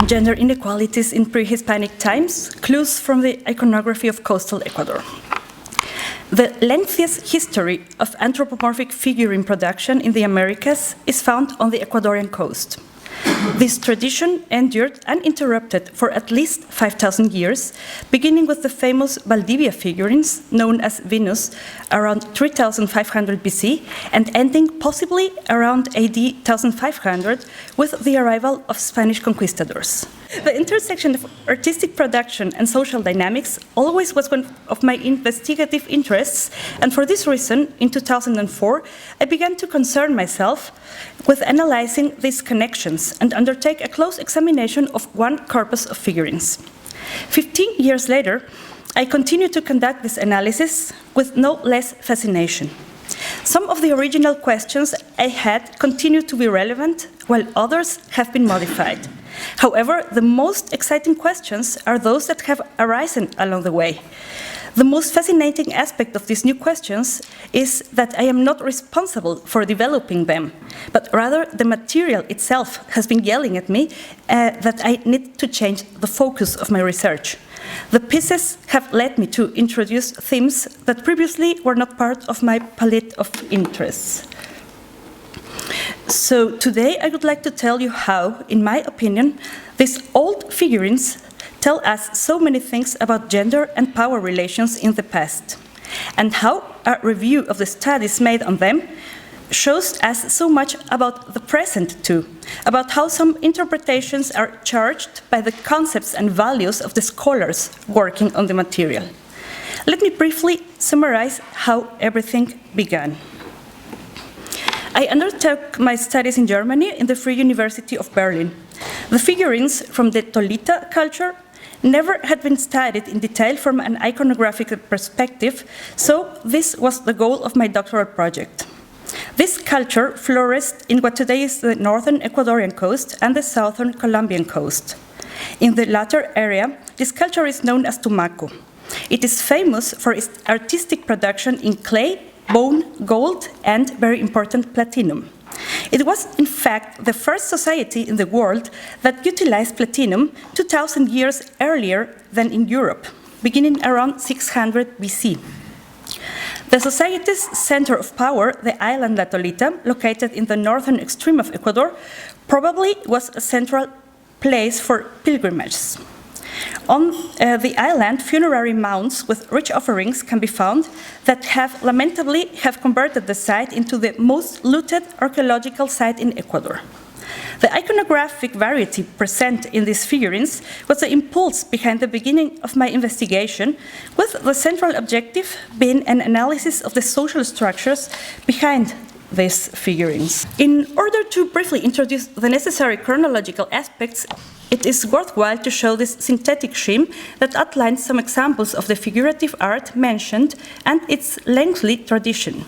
Gender inequalities in pre-Hispanic times, clues from the iconography of coastal Ecuador. The lengthiest history of anthropomorphic figurine production in the Americas is found on the Ecuadorian coast. This tradition endured uninterrupted for at least 5,000 years, beginning with the famous Valdivia figurines, known as Venus, around 3,500 BC, and ending possibly around AD 1,500 with the arrival of Spanish conquistadors. The intersection of artistic production and social dynamics always was one of my investigative interests, and for this reason, in 2004, I began to concern myself with analyzing these connections and undertake a close examination of one corpus of figurines. 15 years later, I continue to conduct this analysis with no less fascination. Some of the original questions I had continue to be relevant, while others have been modified. However, the most exciting questions are those that have arisen along the way. The most fascinating aspect of these new questions is that I am not responsible for developing them, but rather the material itself has been yelling at me that I need to change the focus of my research. The pieces have led me to introduce themes that previously were not part of my palette of interests. So today I would like to tell you how, in my opinion, these old figurines tell us so many things about gender and power relations in the past, and how a review of the studies made on them shows us so much about the present too, about how some interpretations are charged by the concepts and values of the scholars working on the material. Let me briefly summarize how everything began. I undertook my studies in Germany in the Free University of Berlin. The figurines from the Talita culture never had been studied in detail from an iconographic perspective, so this was the goal of my doctoral project. This culture flourished in what today is the northern Ecuadorian coast and the southern Colombian coast. In the latter area, this culture is known as Tumaco. It is famous for its artistic production in clay, bone, gold, and, very important, platinum. It was, in fact, the first society in the world that utilized platinum 2,000 years earlier than in Europe, beginning around 600 BC. The society's center of power, the island La Talita, located in the northern extreme of Ecuador, probably was a central place for pilgrimages. On the island, funerary mounds with rich offerings can be found that have lamentably converted the site into the most looted archaeological site in Ecuador. The iconographic variety present in these figurines was the impulse behind the beginning of my investigation, with the central objective being an analysis of the social structures behind these figurines. In order to briefly introduce the necessary chronological aspects, it is worthwhile to show this synthetic scheme that outlines some examples of the figurative art mentioned and its lengthy tradition.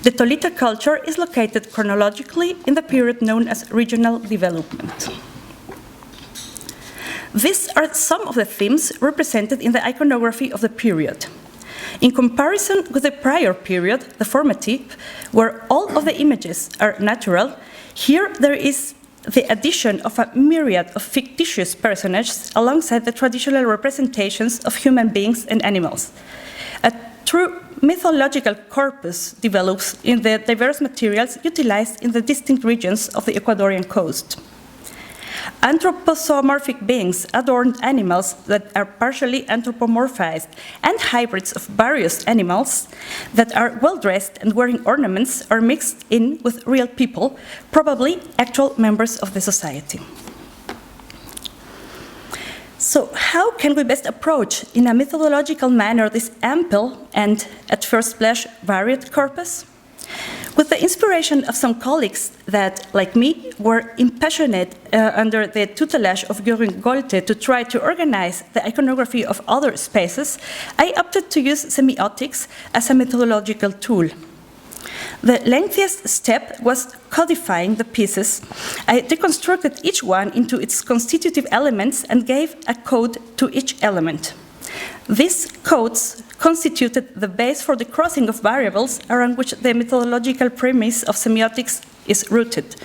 The Talita culture is located chronologically in the period known as regional development. These are some of the themes represented in the iconography of the period. In comparison with the prior period, the formative, where all of the images are natural, here there is the addition of a myriad of fictitious personages alongside the traditional representations of human beings and animals. A true mythological corpus develops in the diverse materials utilized in the distinct regions of the Ecuadorian coast. Anthropomorphic beings adorned animals that are partially anthropomorphized, and hybrids of various animals that are well-dressed and wearing ornaments are mixed in with real people, probably actual members of the society. So how can we best approach in a methodological manner this ample and, at first blush, varied corpus? With the inspiration of some colleagues that, like me, were impassioned under the tutelage of Ugalde to try to organize the iconography of other spaces, I opted to use semiotics as a methodological tool. The lengthiest step was codifying the pieces. I deconstructed each one into its constitutive elements and gave a code to each element. These codes constituted the base for the crossing of variables around which the methodological premise of semiotics is rooted.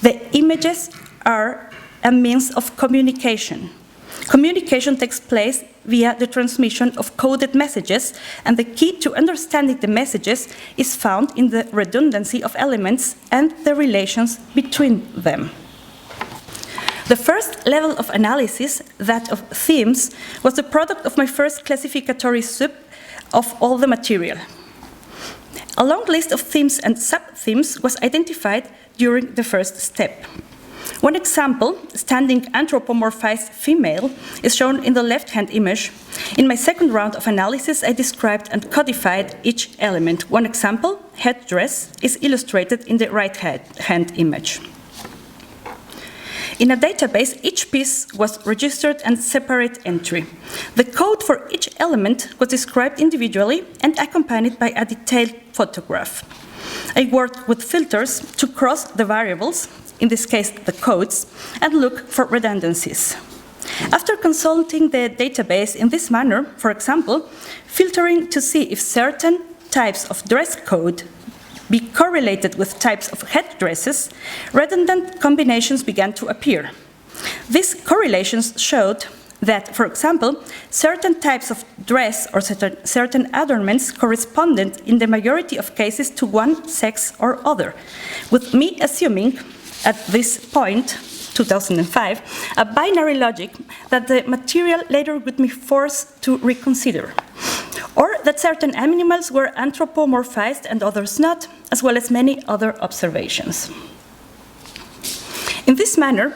The images are a means of communication. Communication takes place via the transmission of coded messages, and the key to understanding the messages is found in the redundancy of elements and the relations between them. The first level of analysis, that of themes, was the product of my first classificatory soup of all the material. A long list of themes and sub-themes was identified during the first step. One example, standing anthropomorphized female, is shown in the left-hand image. In my second round of analysis, I described and codified each element. One example, headdress, is illustrated in the right-hand image. In a database, each piece was registered and separate entry. The code for each element was described individually and accompanied by a detailed photograph. I worked with filters to cross the variables, in this case the codes, and look for redundancies. After consulting the database in this manner, for example, filtering to see if certain types of dress code be correlated with types of headdresses, redundant combinations began to appear. These correlations showed that, for example, certain types of dress or certain adornments corresponded in the majority of cases to one sex or other, with me assuming at this point, 2005, a binary logic that the material later would be forced to reconsider, or that certain animals were anthropomorphized and others not, as well as many other observations. In this manner,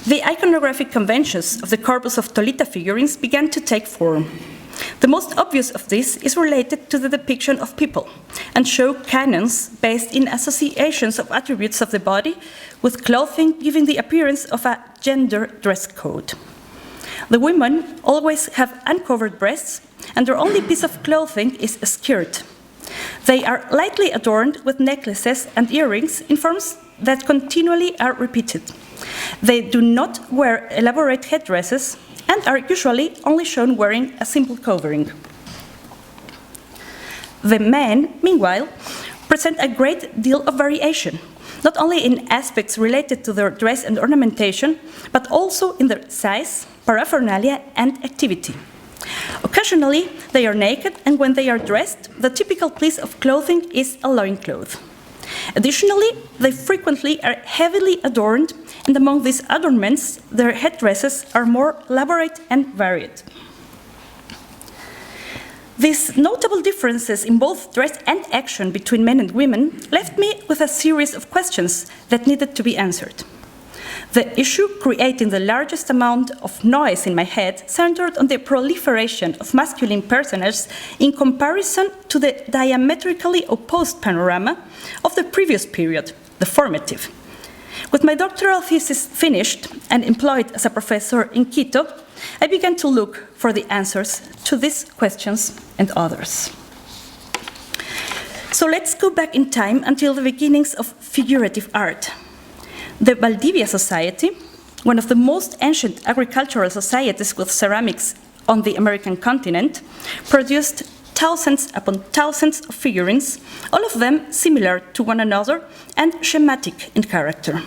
the iconographic conventions of the corpus of Talita figurines began to take form. The most obvious of this is related to the depiction of people, and show canons based in associations of attributes of the body, with clothing giving the appearance of a gender dress code. The women always have uncovered breasts, and their only piece of clothing is a skirt. They are lightly adorned with necklaces and earrings in forms that continually are repeated. They do not wear elaborate headdresses, and are usually only shown wearing a simple covering. The men, meanwhile, present a great deal of variation, not only in aspects related to their dress and ornamentation, but also in their size, paraphernalia, and activity. Occasionally, they are naked, and when they are dressed, the typical piece of clothing is a loincloth. Additionally, they frequently are heavily adorned, and among these adornments, their headdresses are more elaborate and varied. These notable differences in both dress and action between men and women left me with a series of questions that needed to be answered. The issue creating the largest amount of noise in my head centered on the proliferation of masculine personages in comparison to the diametrically opposed panorama of the previous period, the formative. With my doctoral thesis finished and employed as a professor in Quito, I began to look for the answers to these questions and others. So let's go back in time until the beginnings of figurative art. The Valdivia Society, one of the most ancient agricultural societies with ceramics on the American continent, produced thousands upon thousands of figurines, all of them similar to one another and schematic in character.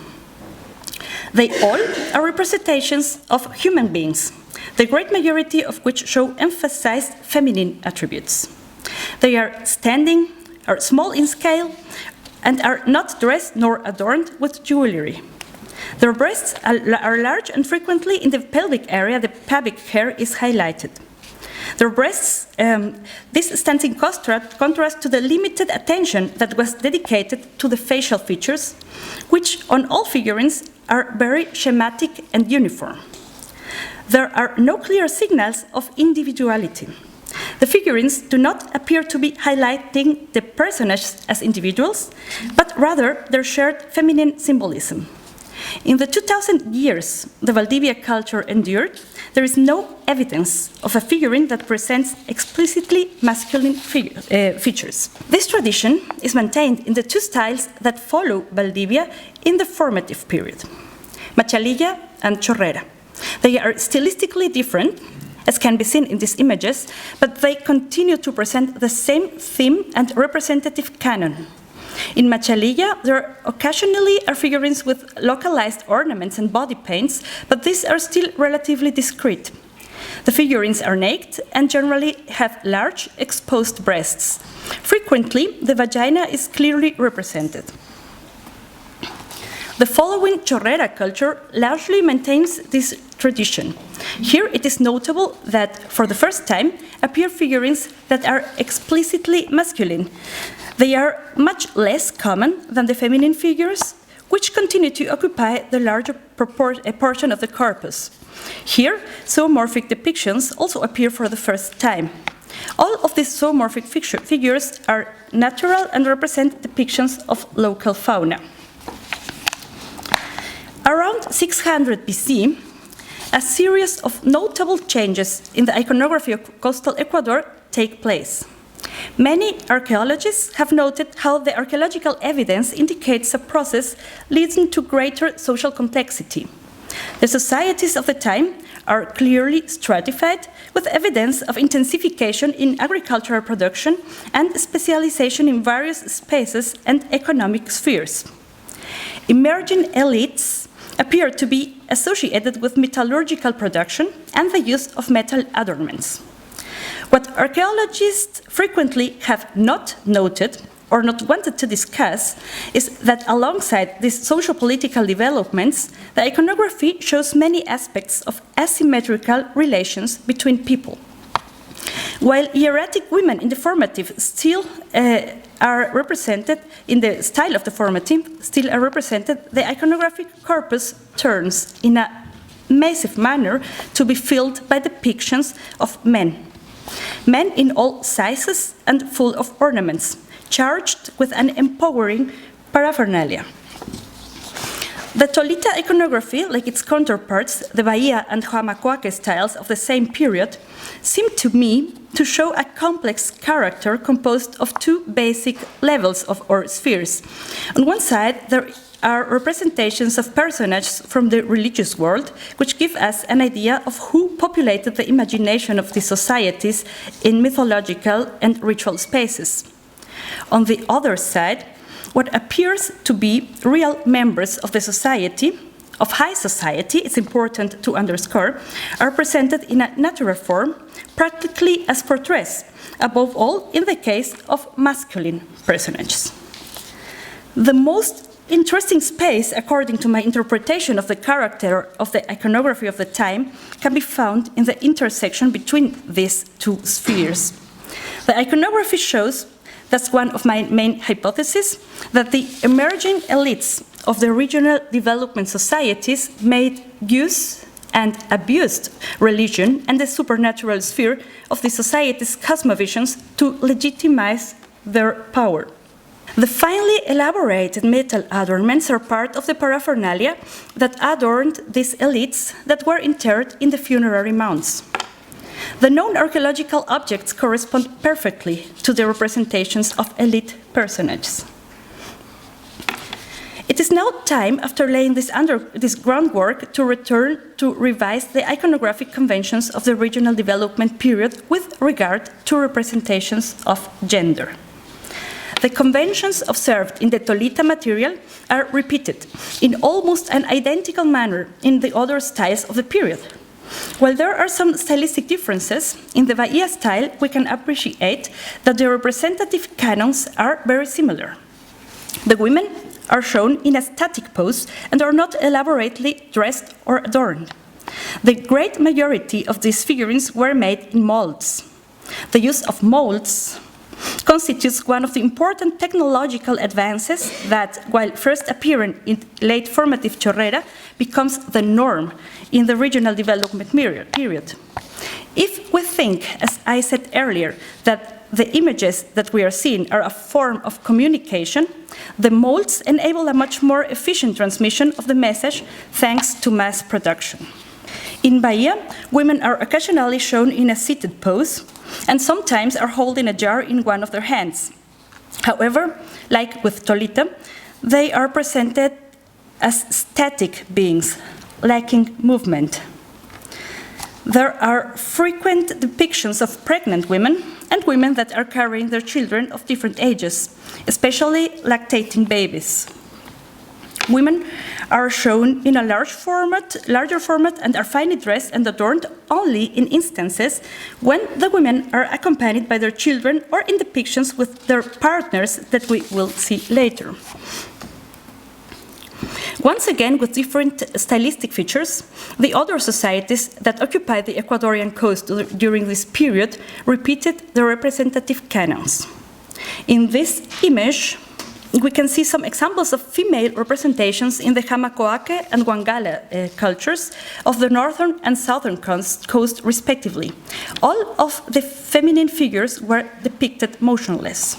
They all are representations of human beings, the great majority of which show emphasized feminine attributes. They are standing, are small in scale, and are not dressed nor adorned with jewelry. Their breasts are large, and frequently in the pelvic area the pubic hair is highlighted. Their breasts, this stands in contrast to the limited attention that was dedicated to the facial features, which on all figurines are very schematic and uniform. There are no clear signals of individuality. The figurines do not appear to be highlighting the personages as individuals, but rather their shared feminine symbolism. In the 2000 years the Valdivia culture endured, there is no evidence of a figurine that presents explicitly masculine features. This tradition is maintained in the two styles that follow Valdivia in the formative period, Machalilla and Chorrera. They are stylistically different, as can be seen in these images, but they continue to present the same theme and representative canon. In Machalilla, there occasionally are figurines with localized ornaments and body paints, but these are still relatively discreet. The figurines are naked and generally have large, exposed breasts. Frequently, the vagina is clearly represented. The following Chorrera culture largely maintains this tradition. Here it is notable that, for the first time, appear figurines that are explicitly masculine. They are much less common than the feminine figures, which continue to occupy the larger portion of the corpus. Here, zoomorphic depictions also appear for the first time. All of these zoomorphic figures are natural and represent depictions of local fauna. Around 600 BC, a series of notable changes in the iconography of coastal Ecuador take place. Many archaeologists have noted how the archaeological evidence indicates a process leading to greater social complexity. The societies of the time are clearly stratified, with evidence of intensification in agricultural production and specialization in various spaces and economic spheres. Emerging elites appear to be associated with metallurgical production and the use of metal adornments. What archaeologists frequently have not noted or not wanted to discuss is that alongside these socio-political developments, the iconography shows many aspects of asymmetrical relations between people. While hieratic women in the formative still are represented in the style of the formative, still are represented, the iconographic corpus turns in a massive manner to be filled by depictions of men. Men in all sizes and full of ornaments, charged with an empowering paraphernalia. The Talita iconography, like its counterparts, the Bahia and Huamacuaque styles of the same period, seem to me to show a complex character composed of two basic levels or spheres. On one side, there are representations of personages from the religious world, which give us an idea of who populated the imagination of the societies in mythological and ritual spaces. On the other side, what appears to be real members of the society, of high society, it's important to underscore, are presented in a natural form, practically as portraits, above all in the case of masculine personages. The most interesting space, according to my interpretation of the character of the iconography of the time, can be found in the intersection between these two spheres. The iconography shows, that's one of my main hypotheses, that the emerging elites of the regional development societies made use and abused religion and the supernatural sphere of the society's cosmovisions to legitimize their power. The finely elaborated metal adornments are part of the paraphernalia that adorned these elites that were interred in the funerary mounds. The known archaeological objects correspond perfectly to the representations of elite personages. It is now time, after laying this groundwork, to return to revise the iconographic conventions of the regional development period with regard to representations of gender. The conventions observed in the Talita material are repeated in almost an identical manner in the other styles of the period. While there are some stylistic differences, in the Bahia style we can appreciate that the representative canons are very similar. The women are shown in a static pose and are not elaborately dressed or adorned. The great majority of these figurines were made in molds. The use of molds constitutes one of the important technological advances that, while first appearing in late formative Chorrera, becomes the norm in the regional development period. If we think, as I said earlier, that the images that we are seeing are a form of communication, the molds enable a much more efficient transmission of the message thanks to mass production. In Bahia, women are occasionally shown in a seated pose and sometimes are holding a jar in one of their hands. However, like with Talita, they are presented as static beings, lacking movement. There are frequent depictions of pregnant women and women that are carrying their children of different ages, especially lactating babies. Women are shown in a larger format, and are finely dressed and adorned only in instances when the women are accompanied by their children or in depictions with their partners that we will see later. Once again, with different stylistic features, the other societies that occupied the Ecuadorian coast during this period repeated the representative canons. In this image, we can see some examples of female representations in the Jamacoaque and Wangala cultures of the northern and southern coast, respectively. All of the feminine figures were depicted motionless.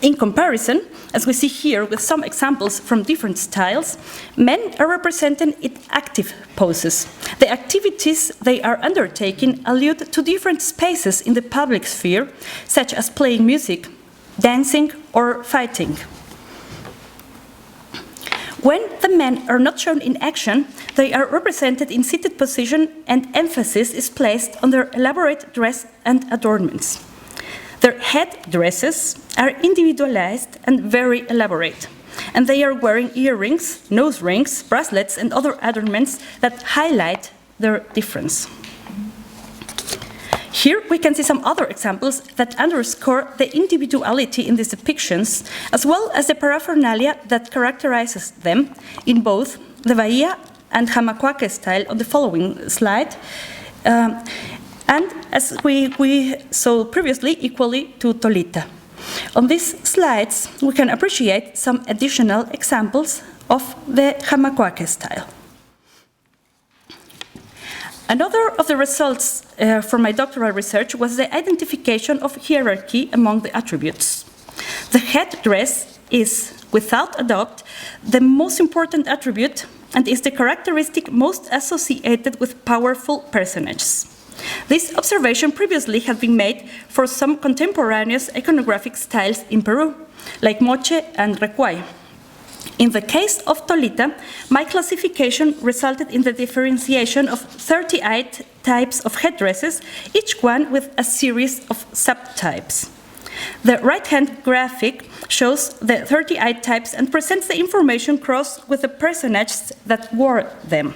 In comparison, as we see here with some examples from different styles, men are represented in active poses. The activities they are undertaking allude to different spaces in the public sphere, such as playing music, dancing, or fighting. When the men are not shown in action, they are represented in seated position, and emphasis is placed on their elaborate dress and adornments. Their head dresses are individualized and very elaborate, and they are wearing earrings, nose rings, bracelets, and other adornments that highlight their difference. Here we can see some other examples that underscore the individuality in these depictions, as well as the paraphernalia that characterizes them in both the Bahia and Jamacoaque style on the following slide, and as we saw previously, equally to Talita. On these slides, we can appreciate some additional examples of the Jamacoaque style. Another of the results from my doctoral research was the identification of hierarchy among the attributes. The headdress is, without a doubt, the most important attribute and is the characteristic most associated with powerful personages. This observation previously had been made for some contemporaneous iconographic styles in Peru, like Moche and Recuay. In the case of Talita, my classification resulted in the differentiation of 38 types of headdresses, each one with a series of subtypes. The right-hand graphic shows the 38 types and presents the information crossed with the personages that wore them.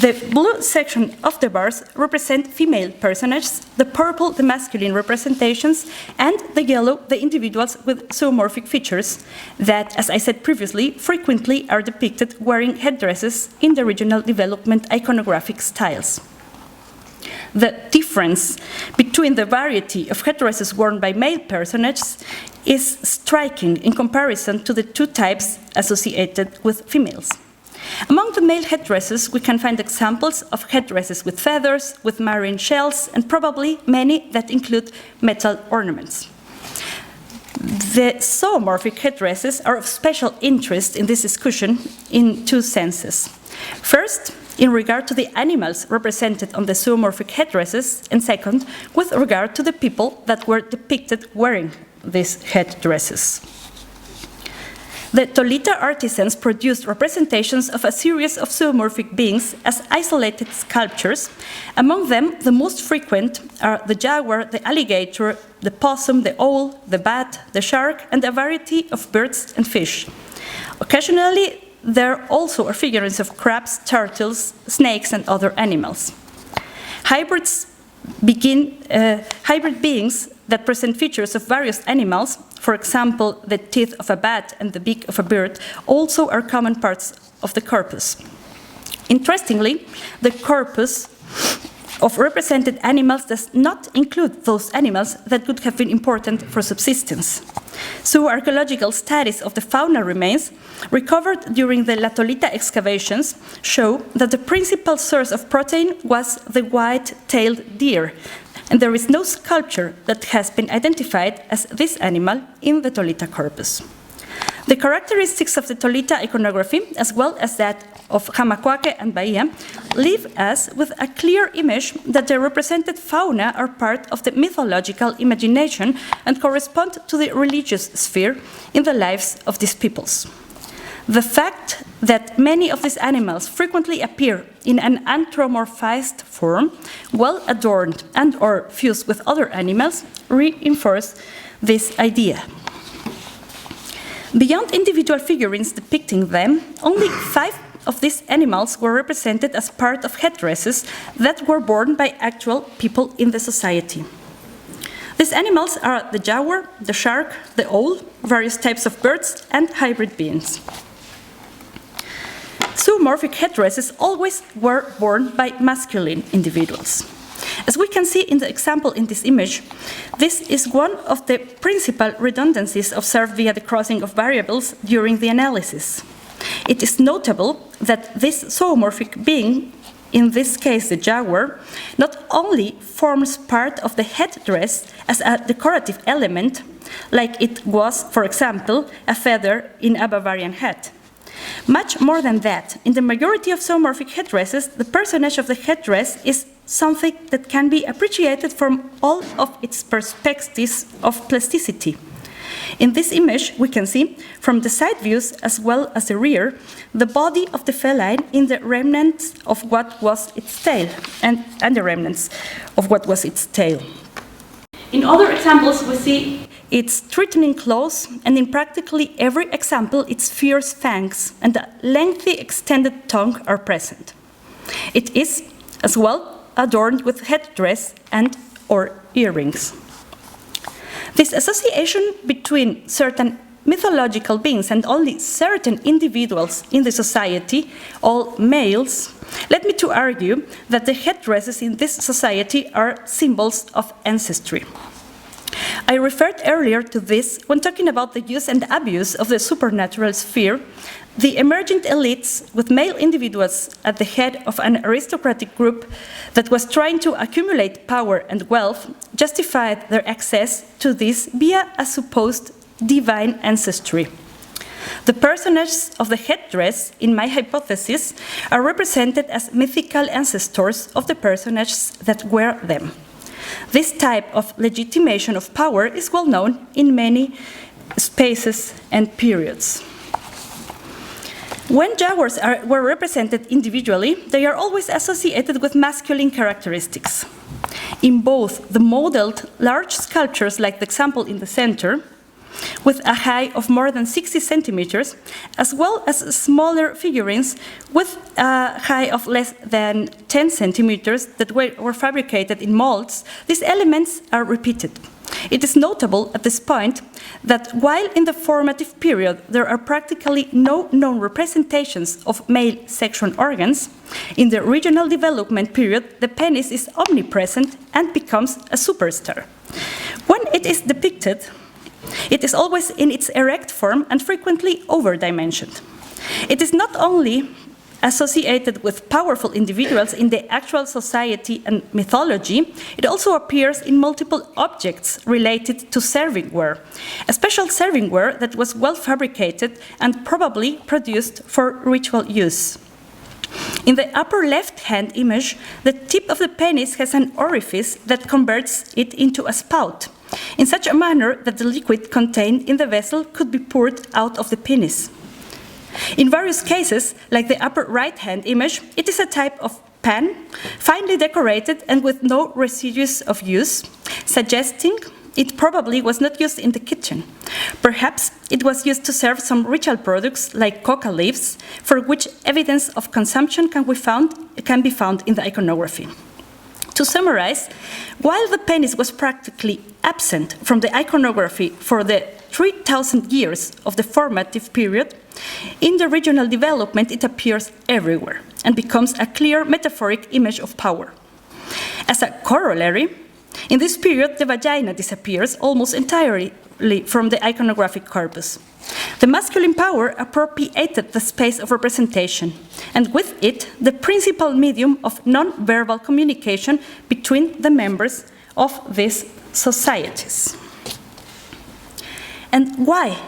The blue section of the bars represent female personages, the purple the masculine representations, and the yellow the individuals with zoomorphic features that, as I said previously, frequently are depicted wearing headdresses in the regional development iconographic styles. The difference between the variety of headdresses worn by male personages is striking in comparison to the two types associated with females. Among the male headdresses, we can find examples of headdresses with feathers, with marine shells, and probably many that include metal ornaments. The zoomorphic headdresses are of special interest in this discussion in two senses. First, in regard to the animals represented on the zoomorphic headdresses, and second, with regard to the people that were depicted wearing these headdresses. The Talita artisans produced representations of a series of zoomorphic beings as isolated sculptures. Among them, the most frequent are the jaguar, the alligator, the possum, the owl, the bat, the shark, and a variety of birds and fish. Occasionally, there also are figurines of crabs, turtles, snakes, and other animals. Hybrid beings that present features of various animals, for example, the teeth of a bat and the beak of a bird, also are common parts of the corpus. Interestingly, the corpus of represented animals does not include those animals that could have been important for subsistence. Zooarchaeological studies of the fauna remains recovered during the La Talita excavations show that the principal source of protein was the white-tailed deer, and there is no sculpture that has been identified as this animal in the Talita corpus. The characteristics of the Talita iconography, as well as that of Jamacoaque and Bahia, leave us with a clear image that the represented fauna are part of the mythological imagination and correspond to the religious sphere in the lives of these peoples. The fact that many of these animals frequently appear in an anthropomorphized form, well adorned and/or fused with other animals, reinforce this idea. Beyond individual figurines depicting them, only 5 of these animals were represented as part of headdresses that were worn by actual people in the society. These animals are the jaguar, the shark, the owl, various types of birds, and hybrid beings. Zoomorphic headdresses always were worn by masculine individuals. As we can see in the example in this image, this is one of the principal redundancies observed via the crossing of variables during the analysis. It is notable that this zoomorphic being, in this case the jaguar, not only forms part of the headdress as a decorative element, like it was, for example, a feather in a Bavarian hat. Much more than that, in the majority of zoomorphic headdresses, the personage of the headdress is something that can be appreciated from all of its perspectives of plasticity. In this image, we can see, from the side views as well as the rear, the body of the feline in the remnants of what was its tail, and the remnants of what was its tail. In other examples, we see its threatening claws, and in practically every example, its fierce fangs and a lengthy extended tongue are present. It is, as well, adorned with headdress and/or earrings. This association between certain mythological beings and only certain individuals in the society, all males, led me to argue that the headdresses in this society are symbols of ancestry. I referred earlier to this when talking about the use and abuse of the supernatural sphere. The emergent elites, with male individuals at the head of an aristocratic group that was trying to accumulate power and wealth, justified their access to this via a supposed divine ancestry. The personages of the headdress, in my hypothesis, are represented as mythical ancestors of the personages that wear them. This type of legitimation of power is well known in many spaces and periods. When jaguars were represented individually, they are always associated with masculine characteristics. In both the modeled large sculptures, like the example in the center, with a height of more than 60 centimeters, as well as smaller figurines with a height of less than 10 centimeters that were fabricated in molds, these elements are repeated. It is notable at this point that while in the formative period there are practically no known representations of male sexual organs, in the regional development period the penis is omnipresent and becomes a superstar. When it is depicted, it is always in its erect form and frequently overdimensioned. It is not only associated with powerful individuals in the actual society and mythology, it also appears in multiple objects related to servingware, a special servingware that was well fabricated and probably produced for ritual use. In the upper left-hand image, the tip of the penis has an orifice that converts it into a spout, in such a manner that the liquid contained in the vessel could be poured out of the penis. In various cases, like the upper right-hand image, it is a type of pan, finely decorated and with no residues of use, suggesting it probably was not used in the kitchen. Perhaps it was used to serve some ritual products like coca leaves, for which evidence of consumption can be found in the iconography. To summarize, while the penis was practically absent from the iconography for the 3,000 years of the formative period, in the regional development it appears everywhere and becomes a clear metaphoric image of power. As a corollary, in this period the vagina disappears almost entirely from the iconographic corpus. The masculine power appropriated the space of representation, and with it the principal medium of non-verbal communication between the members of these societies. And why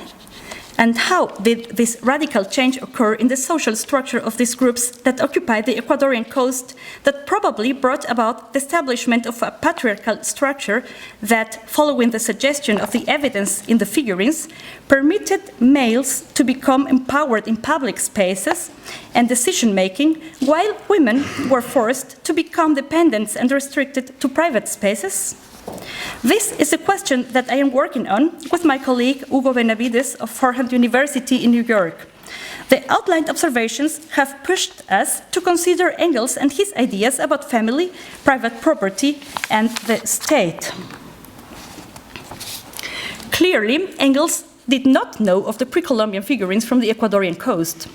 and how did this radical change occur in the social structure of these groups that occupied the Ecuadorian coast that probably brought about the establishment of a patriarchal structure that, following the suggestion of the evidence in the figurines, permitted males to become empowered in public spaces and decision-making, while women were forced to become dependent and restricted to private spaces? This is a question that I am working on with my colleague Hugo Benavides of Fordham University in New York. The outlined observations have pushed us to consider Engels and his ideas about family, private property, and the state. Clearly, Engels did not know of the pre-Columbian figurines from the Ecuadorian coast,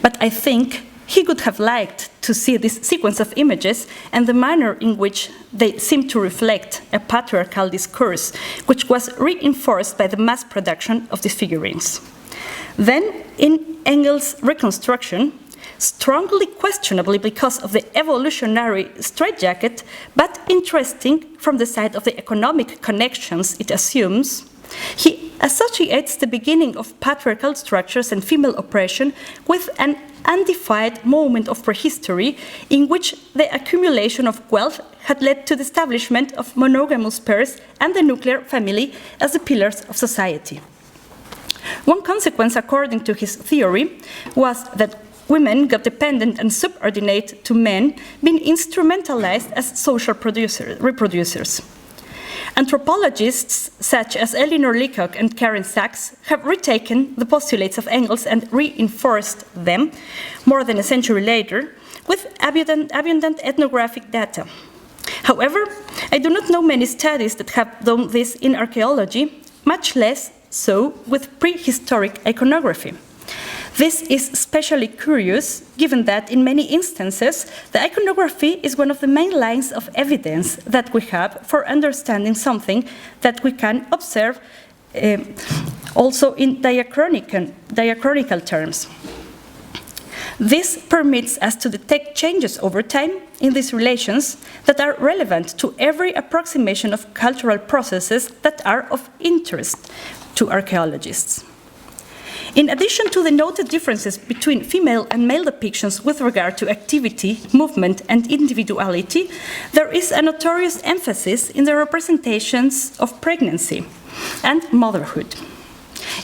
but I think he could have liked to see this sequence of images and the manner in which they seem to reflect a patriarchal discourse, which was reinforced by the mass production of these figurines. Then, in Engels' reconstruction, strongly questionably because of the evolutionary straitjacket, but interesting from the side of the economic connections it assumes, he associates the beginning of patriarchal structures and female oppression with an undefined moment of prehistory in which the accumulation of wealth had led to the establishment of monogamous pairs and the nuclear family as the pillars of society. One consequence, according to his theory, was that women got dependent and subordinate to men, being instrumentalized as social reproducers. Anthropologists such as Elinor Leacock and Karen Sachs have retaken the postulates of Engels and reinforced them more than a century later with abundant ethnographic data. However, I do not know many studies that have done this in archaeology, much less so with prehistoric iconography. This is especially curious, given that in many instances, the iconography is one of the main lines of evidence that we have for understanding something that we can observe also in diachronical terms. This permits us to detect changes over time in these relations that are relevant to every approximation of cultural processes that are of interest to archaeologists. In addition to the noted differences between female and male depictions with regard to activity, movement, and individuality, there is a notorious emphasis in the representations of pregnancy and motherhood.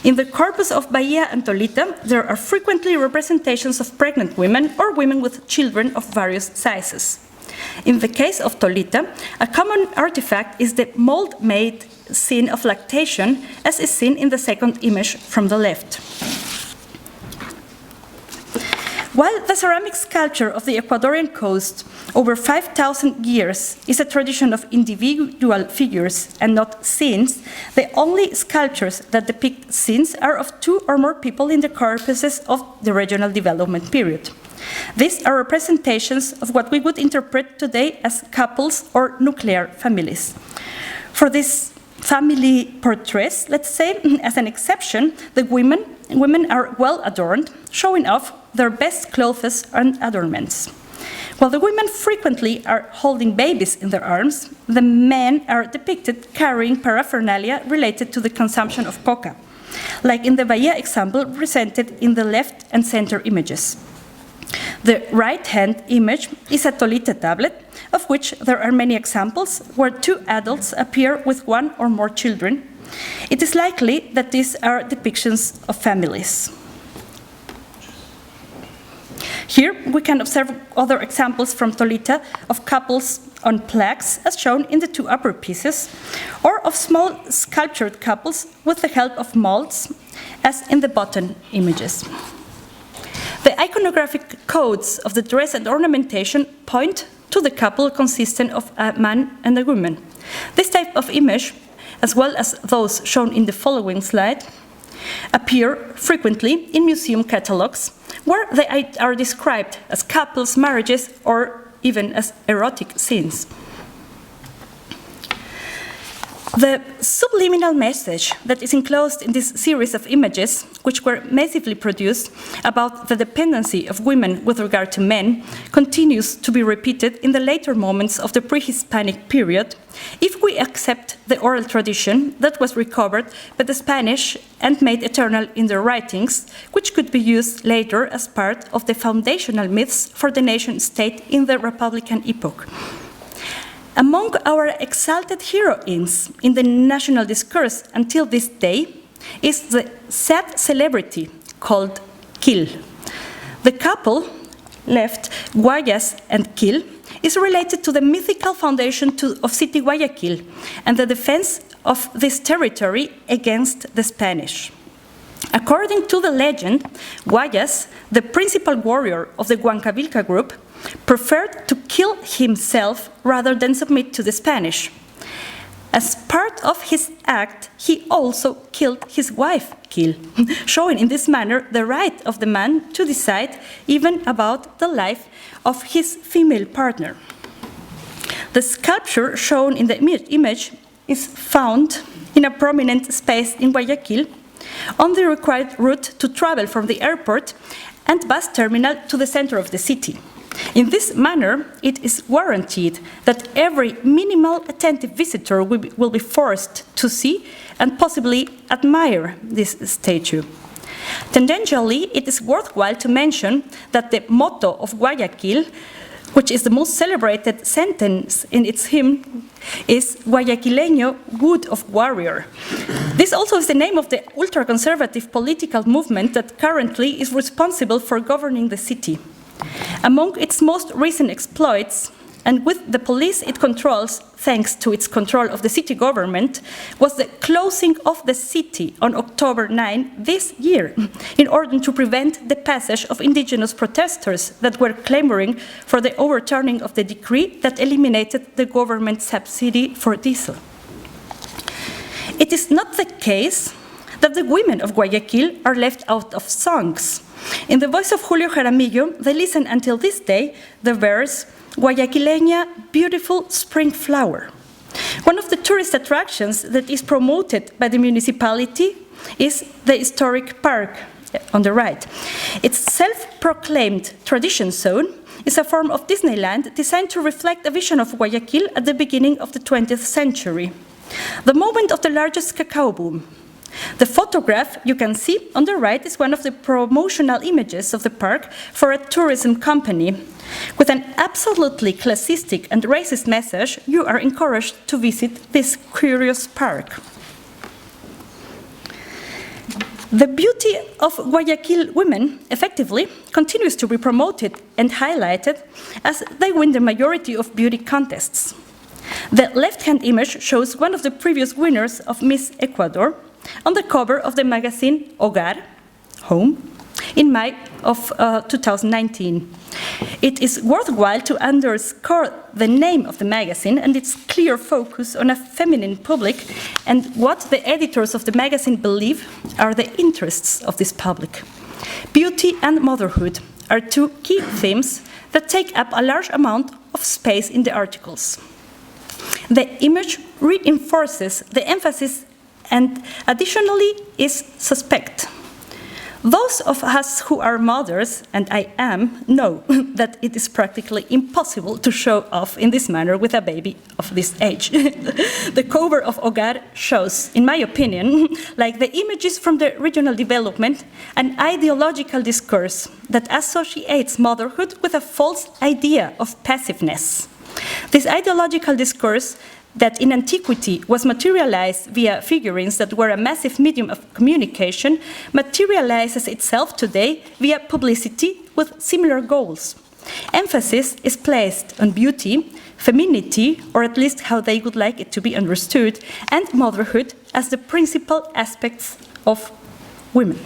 In the corpus of Bahia and Talita, there are frequently representations of pregnant women or women with children of various sizes. In the case of Talita, a common artifact is the mold-made scene of lactation, as is seen in the second image from the left. While the ceramic sculpture of the Ecuadorian coast over 5,000 years is a tradition of individual figures and not scenes, the only sculptures that depict scenes are of two or more people in the corpuses of the regional development period. These are representations of what we would interpret today as couples or nuclear families. For these family portraits, let's say, as an exception, the women are well adorned, showing off their best clothes and adornments. While the women frequently are holding babies in their arms, the men are depicted carrying paraphernalia related to the consumption of coca, like in the Bahia example presented in the left and center images. The right-hand image is a Talita tablet, of which there are many examples where two adults appear with one or more children. It is likely that these are depictions of families. Here we can observe other examples from Talita of couples on plaques, as shown in the two upper pieces, or of small sculptured couples with the help of molds, as in the bottom images. The iconographic codes of the dress and ornamentation point to the couple consisting of a man and a woman. This type of image, as well as those shown in the following slide, appear frequently in museum catalogs, where they are described as couples, marriages, or even as erotic scenes. The subliminal message that is enclosed in this series of images, which were massively produced about the dependency of women with regard to men, continues to be repeated in the later moments of the pre-Hispanic period, if we accept the oral tradition that was recovered by the Spanish and made eternal in their writings, which could be used later as part of the foundational myths for the nation-state in the Republican epoch. Among our exalted heroines in the national discourse until this day is the sad celebrity called Quil. The couple left, Guayas and Quil, is related to the mythical foundation of city Guayaquil and the defense of this territory against the Spanish. According to the legend, Guayas, the principal warrior of the Huancavilca group, preferred to kill himself rather than submit to the Spanish. As part of his act, he also killed his wife, showing in this manner the right of the man to decide even about the life of his female partner. The sculpture shown in the image is found in a prominent space in Guayaquil on the required route to travel from the airport and bus terminal to the center of the city. In this manner, it is guaranteed that every minimal attentive visitor will be forced to see and possibly admire this statue. Tangentially, it is worthwhile to mention that the motto of Guayaquil, which is the most celebrated sentence in its hymn, is Guayaquileño, wood of warrior. This also is the name of the ultra-conservative political movement that currently is responsible for governing the city. Among its most recent exploits, and with the police it controls, thanks to its control of the city government, was the closing of the city on October 9 this year, in order to prevent the passage of indigenous protesters that were clamoring for the overturning of the decree that eliminated the government subsidy for diesel. It is not the case that the women of Guayaquil are left out of songs. In the voice of Julio Jaramillo, they listen until this day the verse, Guayaquileña, beautiful spring flower. One of the tourist attractions that is promoted by the municipality is the historic park on the right. Its self-proclaimed tradition zone is a form of Disneyland designed to reflect a vision of Guayaquil at the beginning of the 20th century, the moment of the largest cacao boom. The photograph you can see on the right is one of the promotional images of the park for a tourism company. With an absolutely classistic and racist message, you are encouraged to visit this curious park. The beauty of Guayaquil women, effectively, continues to be promoted and highlighted as they win the majority of beauty contests. The left-hand image shows one of the previous winners of Miss Ecuador, on the cover of the magazine Hogar, Home, in May of 2019. It is worthwhile to underscore the name of the magazine and its clear focus on a feminine public and what the editors of the magazine believe are the interests of this public. Beauty and motherhood are two key themes that take up a large amount of space in the articles. The image reinforces the emphasis and additionally is suspect. Those of us who are mothers, and I am, know that it is practically impossible to show off in this manner with a baby of this age. The cover of Hogar shows, in my opinion, like the images from the regional development, an ideological discourse that associates motherhood with a false idea of passiveness. This ideological discourse that in antiquity was materialized via figurines that were a massive medium of communication, materializes itself today via publicity with similar goals. Emphasis is placed on beauty, femininity, or at least how they would like it to be understood, and motherhood as the principal aspects of women.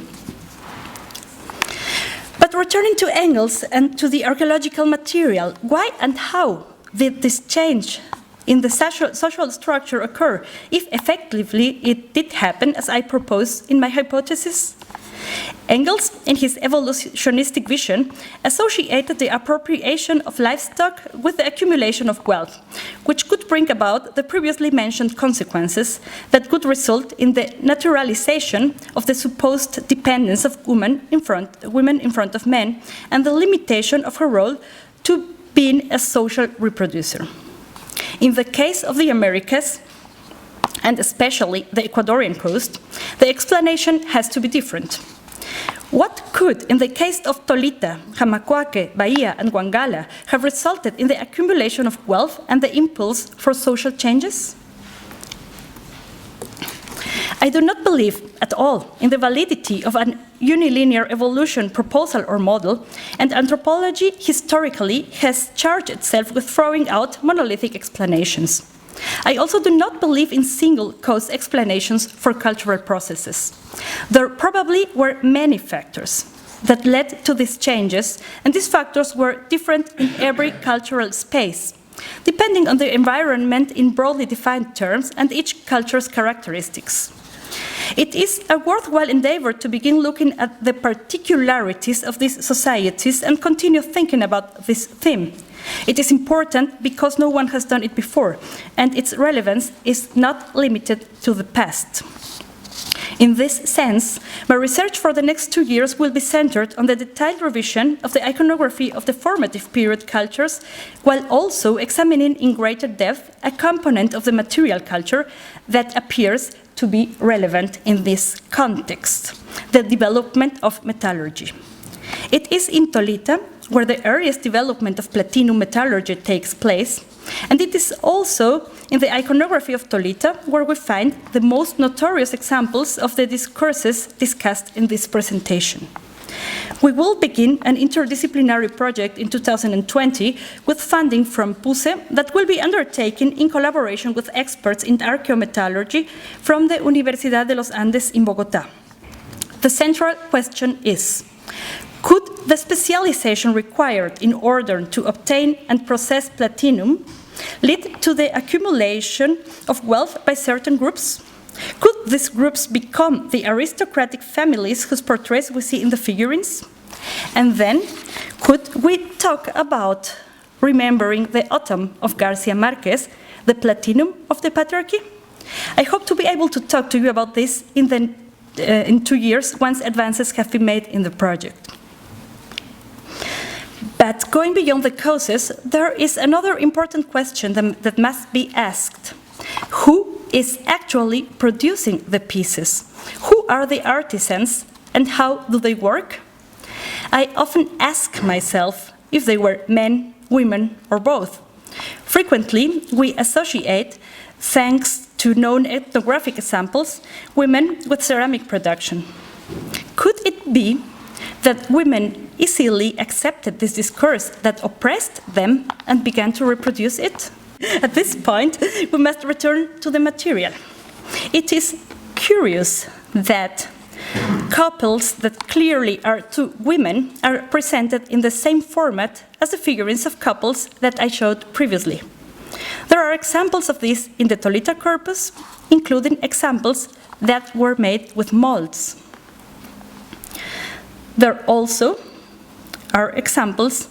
But returning to Engels and to the archaeological material, why and how did this change in the social structure occur, if effectively it did happen as I propose in my hypothesis? Engels, in his evolutionistic vision, associated the appropriation of livestock with the accumulation of wealth, which could bring about the previously mentioned consequences that could result in the naturalization of the supposed dependence of women in front of men, and the limitation of her role to being a social reproducer. In the case of the Americas, and especially the Ecuadorian coast, the explanation has to be different. What could, in the case of Talita, Jamacuaque, Bahia, and Guangala, have resulted in the accumulation of wealth and the impulse for social changes? I do not believe at all in the validity of an unilinear evolution proposal or model, and anthropology historically has charged itself with throwing out monolithic explanations. I also do not believe in single cause explanations for cultural processes. There probably were many factors that led to these changes, and these factors were different in every cultural space, depending on the environment in broadly defined terms and each culture's characteristics. It is a worthwhile endeavor to begin looking at the particularities of these societies and continue thinking about this theme. It is important because no one has done it before, and its relevance is not limited to the past. In this sense, my research for the next 2 years will be centered on the detailed revision of the iconography of the formative period cultures, while also examining in greater depth a component of the material culture that appears to be relevant in this context, the development of metallurgy. It is in Talita where the earliest development of platinum metallurgy takes place, and it is also in the iconography of Talita where we find the most notorious examples of the discourses discussed in this presentation. We will begin an interdisciplinary project in 2020 with funding from PUSE that will be undertaken in collaboration with experts in archaeometallurgy from the Universidad de los Andes in Bogotá. The central question is, could the specialization required in order to obtain and process platinum lead to the accumulation of wealth by certain groups? Could these groups become the aristocratic families whose portraits we see in the figurines? And then, could we talk about remembering the autumn of Garcia Marquez, the platinum of the patriarchy? I hope to be able to talk to you about this in 2 years once advances have been made in the project. But going beyond the causes, there is another important question that must be asked. Who is actually producing the pieces? Who are the artisans and how do they work? I often ask myself if they were men, women, or both. Frequently, we associate, thanks to known ethnographic examples, women with ceramic production. Could it be that women easily accepted this discourse that oppressed them and began to reproduce it? At this point, we must return to the material. It is curious that couples that clearly are two women are presented in the same format as the figurines of couples that I showed previously. There are examples of this in the Talita corpus, including examples that were made with molds. There also are examples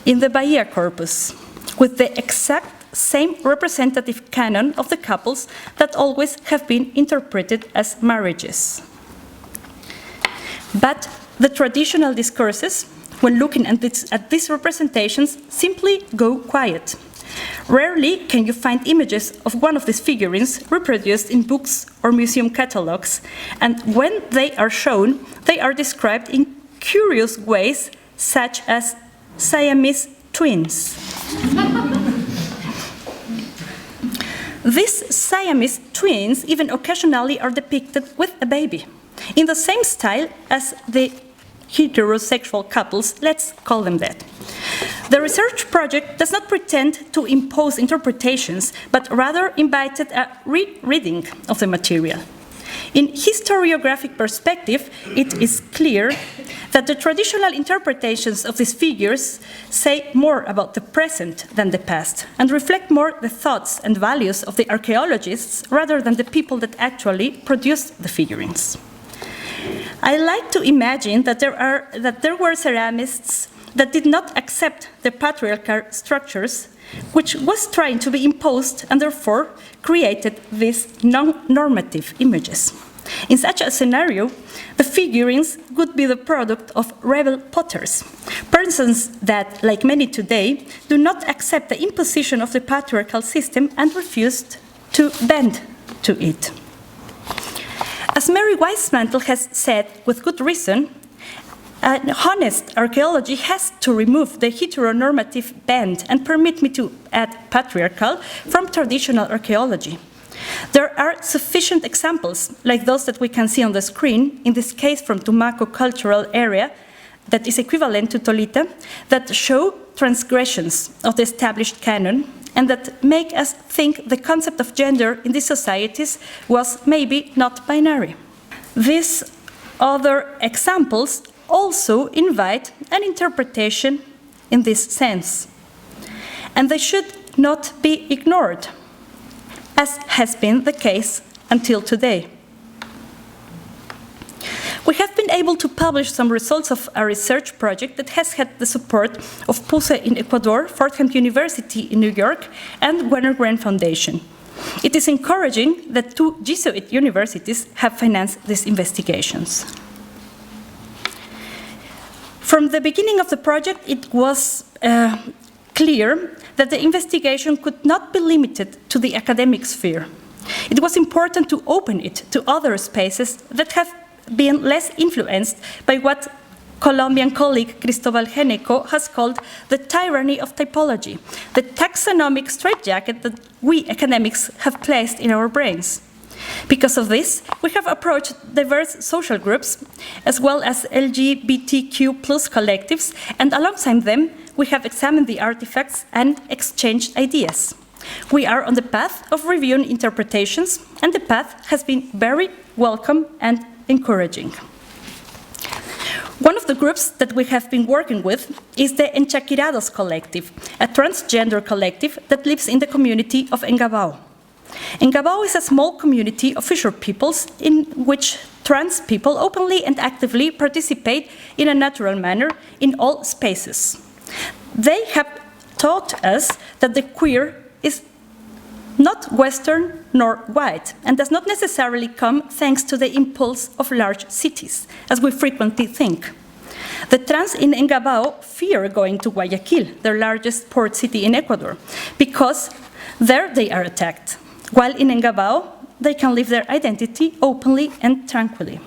in the Bahia corpus, with the exact same representative canon of the couples that always have been interpreted as marriages. But the traditional discourses, when looking at these representations, simply go quiet. Rarely can you find images of one of these figurines reproduced in books or museum catalogs, and when they are shown, they are described in curious ways, such as Siamese twins. These Siamese twins even occasionally are depicted with a baby, in the same style as the heterosexual couples, let's call them that. The research project does not pretend to impose interpretations, but rather invited a rereading of the material. In historiographic perspective, it is clear that the traditional interpretations of these figures say more about the present than the past, and reflect more the thoughts and values of the archaeologists rather than the people that actually produced the figurines. I like to imagine that there were ceramists that did not accept the patriarchal structures, which was trying to be imposed and therefore created these non-normative images. In such a scenario, the figurines would be the product of rebel potters, persons that, like many today, do not accept the imposition of the patriarchal system and refused to bend to it. As Mary Weismantel has said with good reason, an honest archaeology has to remove the heteronormative bend and permit me to add patriarchal from traditional archaeology. There are sufficient examples, like those that we can see on the screen, in this case from Tumaco Cultural Area, that is equivalent to Talita, that show transgressions of the established canon and that make us think the concept of gender in these societies was maybe not binary. These other examples also invite an interpretation in this sense, and they should not be ignored, as has been the case until today. We have been able to publish some results of a research project that has had the support of PUSE in Ecuador, Fordham University in New York, and Werner Grain Foundation. It is encouraging that 2 Jesuit universities have financed these investigations. From the beginning of the project, it was clear that the investigation could not be limited to the academic sphere. It was important to open it to other spaces that have been less influenced by what Colombian colleague Cristobal Geneco has called the tyranny of typology, the taxonomic straitjacket that we academics have placed in our brains. Because of this, we have approached diverse social groups, as well as LGBTQ+ collectives, and alongside them, we have examined the artifacts and exchanged ideas. We are on the path of reviewing interpretations, and the path has been very welcome and encouraging. One of the groups that we have been working with is the Enchaquirados collective, a transgender collective that lives in the community of Engabao. Engabao is a small community of fisher peoples in which trans people openly and actively participate in a natural manner in all spaces. They have taught us that the queer is not Western nor white, and does not necessarily come thanks to the impulse of large cities, as we frequently think. The trans in Engabao fear going to Guayaquil, their largest port city in Ecuador, because there they are attacked, while in Engabao they can live their identity openly and tranquilly.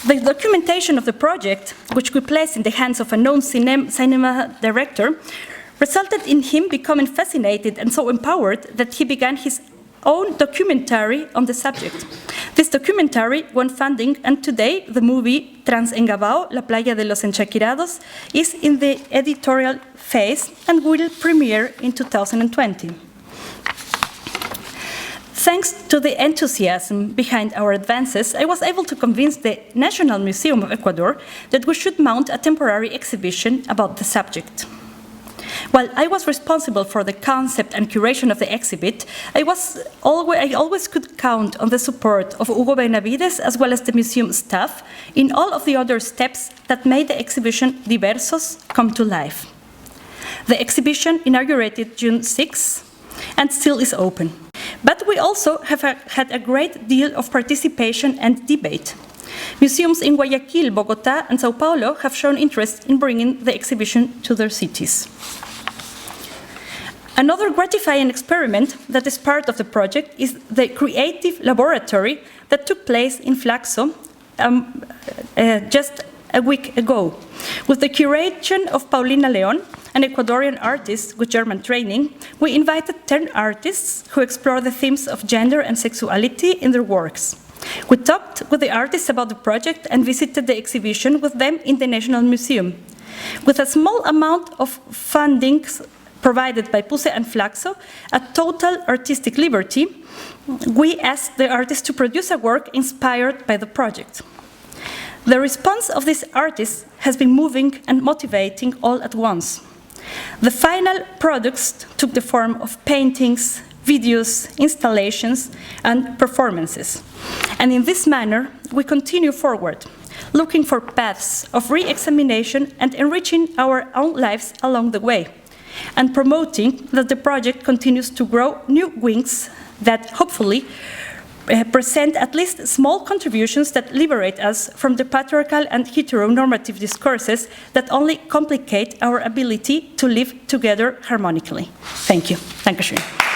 The documentation of the project, which we placed in the hands of a known cinema director, resulted in him becoming fascinated and so empowered that he began his own documentary on the subject. This documentary won funding, and today the movie Trans Engabao, La Playa de los Enchaquirados, is in the editorial phase and will premiere in 2020. Thanks to the enthusiasm behind our advances, I was able to convince the National Museum of Ecuador that we should mount a temporary exhibition about the subject. While I was responsible for the concept and curation of the exhibit, I always could count on the support of Hugo Benavides as well as the museum staff in all of the other steps that made the exhibition Diversos come to life. The exhibition inaugurated June 6 and still is open. But we also have had a great deal of participation and debate. Museums in Guayaquil, Bogotá, and Sao Paulo have shown interest in bringing the exhibition to their cities. Another gratifying experiment that is part of the project is the creative laboratory that took place in Flaxo just a week ago. With the curation of Paulina León, an Ecuadorian artist with German training, we invited 10 artists who explore the themes of gender and sexuality in their works. We talked with the artists about the project and visited the exhibition with them in the National Museum. With a small amount of funding provided by PUSE and Flaxo, a total artistic liberty, we asked the artists to produce a work inspired by the project. The response of these artists has been moving and motivating all at once. The final products took the form of paintings, videos, installations, and performances. And in this manner, we continue forward, looking for paths of re-examination and enriching our own lives along the way, and promoting that the project continues to grow new wings that hopefully present at least small contributions that liberate us from the patriarchal and heteronormative discourses that only complicate our ability to live together harmonically. Thank you. Dankeschön.